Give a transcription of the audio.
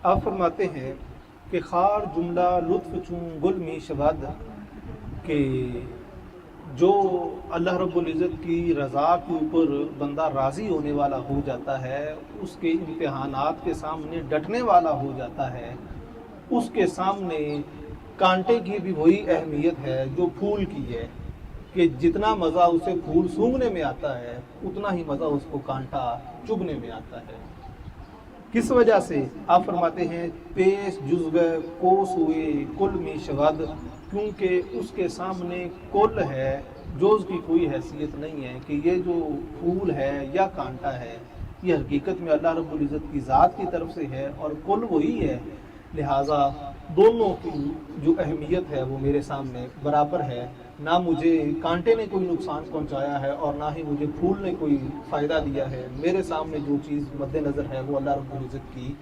آپ فرماتے ہیں کہ خار جملہ لطف چون گل می شود، کہ جو اللہ رب العزت کی رضا کے اوپر بندہ راضی ہونے والا ہو جاتا ہے، اس کے امتحانات کے سامنے ڈٹنے والا ہو جاتا ہے، اس کے سامنے کانٹے کی بھی وہی اہمیت ہے جو پھول کی ہے، کہ جتنا مزہ اسے پھول سونگھنے میں آتا ہے اتنا ہی مزہ اس کو کانٹا چبھنے میں آتا ہے۔ کس وجہ سے؟ آپ فرماتے ہیں پیش جزو کوس ہوئے کل میں شود، کیونکہ اس کے سامنے کل ہے، جوز کی کوئی حیثیت نہیں ہے، کہ یہ جو پھول ہے یا کانٹا ہے یہ حقیقت میں اللہ رب العزت کی ذات کی طرف سے ہے اور کل وہی ہے، لہٰذا دونوں کی جو اہمیت ہے وہ میرے سامنے برابر ہے۔ نہ مجھے کانٹے نے کوئی نقصان پہنچایا ہے اور نہ ہی مجھے پھول نے کوئی فائدہ دیا ہے، میرے سامنے جو چیز مد نظر ہے وہ اللہ رب العزت کی